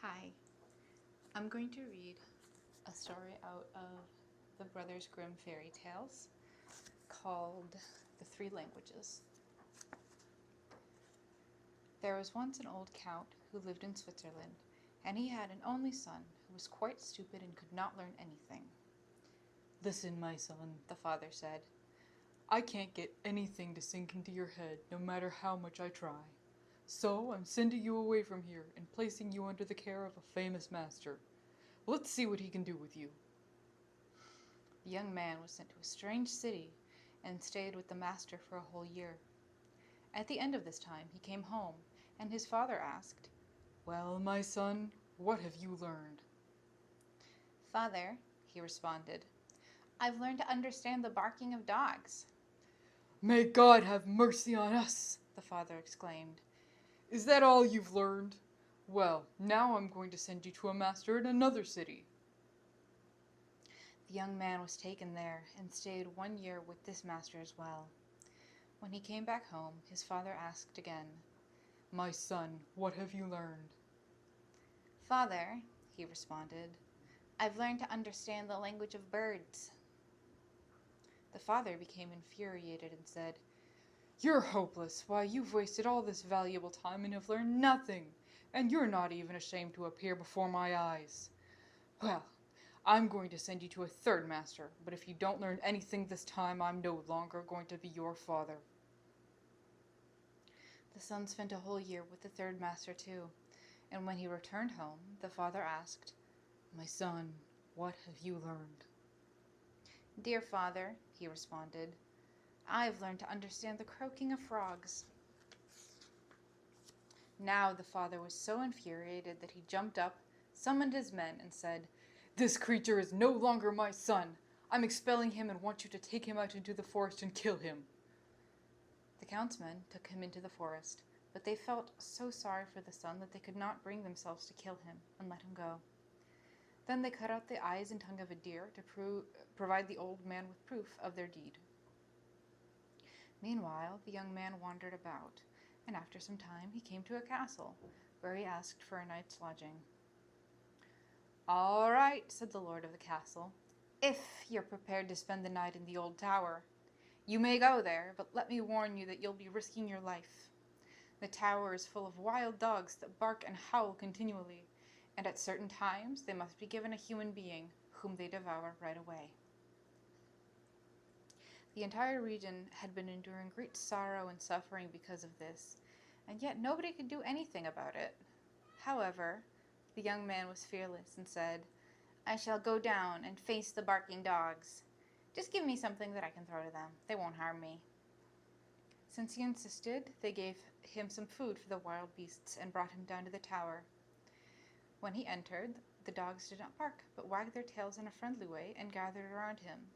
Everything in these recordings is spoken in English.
Hi, I'm going to read a story out of the Brothers Grimm fairy tales called The Three Languages. There was once an old count who lived in Switzerland, and he had an only son who was quite stupid and could not learn anything. "Listen, my son," the father said. "I can't get anything to sink into your head, no matter how much I try. So I'm sending you away from here and placing you under the care of a famous master. Let's see what he can do with you." The young man was sent to a strange city and stayed with the master for a whole year. At the end of this time he came home, and his father asked, "Well, my son, what have you learned?" "Father," he responded, "I've learned to understand the barking of dogs." "May God have mercy on us!" the father exclaimed. "Is that all you've learned? Well, now I'm going to send you to a master in another city." The young man was taken there and stayed 1 year with this master as well. When he came back home, his father asked again, "My son, what have you learned?" "Father," he responded, "I've learned to understand the language of birds." The father became infuriated and said, "You're hopeless. Why, you've wasted all this valuable time and have learned nothing, and you're not even ashamed to appear before my eyes. Well, I'm going to send you to a third master, but if you don't learn anything this time, I'm no longer going to be your father." The son spent a whole year with the third master too, and when he returned home, the father asked, "My son, what have you learned?" "Dear father," he responded, "I've learned to understand the croaking of frogs." Now the father was so infuriated that he jumped up, summoned his men, and said, "This creature is no longer my son. I'm expelling him and want you to take him out into the forest and kill him." The count's men took him into the forest, but they felt so sorry for the son that they could not bring themselves to kill him and let him go. Then they cut out the eyes and tongue of a deer to provide the old man with proof of their deed. Meanwhile, the young man wandered about, and after some time he came to a castle, where he asked for a night's lodging. "All right," said the lord of the castle, "if you're prepared to spend the night in the old tower. You may go there, but let me warn you that you'll be risking your life. The tower is full of wild dogs that bark and howl continually, and at certain times they must be given a human being, whom they devour right away." The entire region had been enduring great sorrow and suffering because of this, and yet nobody could do anything about it. However, the young man was fearless and said, "I shall go down and face the barking dogs. Just give me something that I can throw to them. They won't harm me." Since he insisted, they gave him some food for the wild beasts and brought him down to the tower. When he entered, the dogs did not bark, but wagged their tails in a friendly way and gathered around him.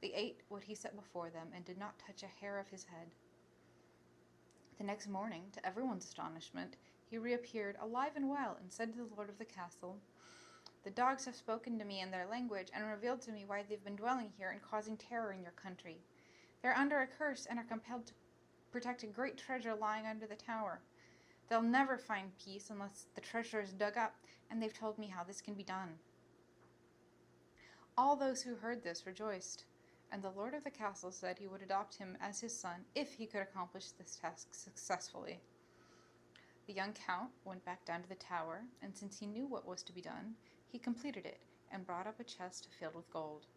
They ate what he set before them and did not touch a hair of his head. The next morning, to everyone's astonishment, he reappeared alive and well and said to the lord of the castle, "The dogs have spoken to me in their language and revealed to me why they've been dwelling here and causing terror in your country. They're under a curse and are compelled to protect a great treasure lying under the tower. They'll never find peace unless the treasure is dug up, and they've told me how this can be done." All those who heard this rejoiced, and the lord of the castle said he would adopt him as his son if he could accomplish this task successfully. The young count went back down to the tower, and since he knew what was to be done, he completed it and brought up a chest filled with gold.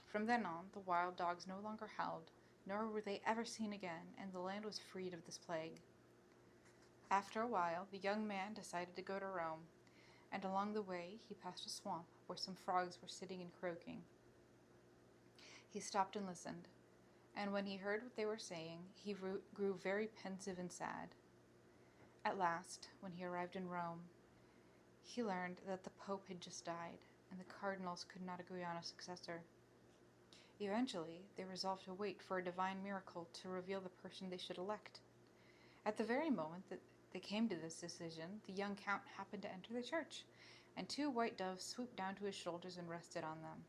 From then on, the wild dogs no longer howled, nor were they ever seen again, and the land was freed of this plague. After a while, the young man decided to go to Rome, and along the way he passed a swamp where some frogs were sitting and croaking. He stopped and listened, and when he heard what they were saying, he grew very pensive and sad. At last, when he arrived in Rome, he learned that the Pope had just died, and the cardinals could not agree on a successor. Eventually, they resolved to wait for a divine miracle to reveal the person they should elect. At the very moment that they came to this decision, the young count happened to enter the church, and 2 white doves swooped down to his shoulders and rested on them.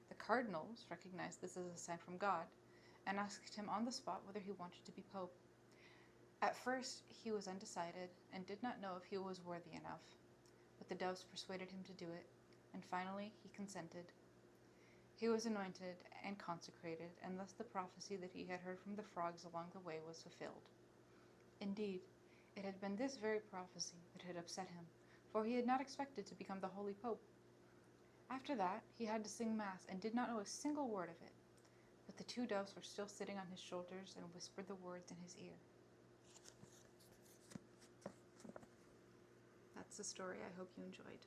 The cardinals recognized this as a sign from God, and asked him on the spot whether he wanted to be pope. At first, he was undecided and did not know if he was worthy enough. but the doves persuaded him to do it, and finally he consented. He was anointed and consecrated, and thus the prophecy that he had heard from the frogs along the way was fulfilled. Indeed, it had been this very prophecy that had upset him, for he had not expected to become the Holy Pope. After that, he had to sing Mass and did not know a single word of it, but the two doves were still sitting on his shoulders and whispered the words in his ear. That's the story. I hope you enjoyed.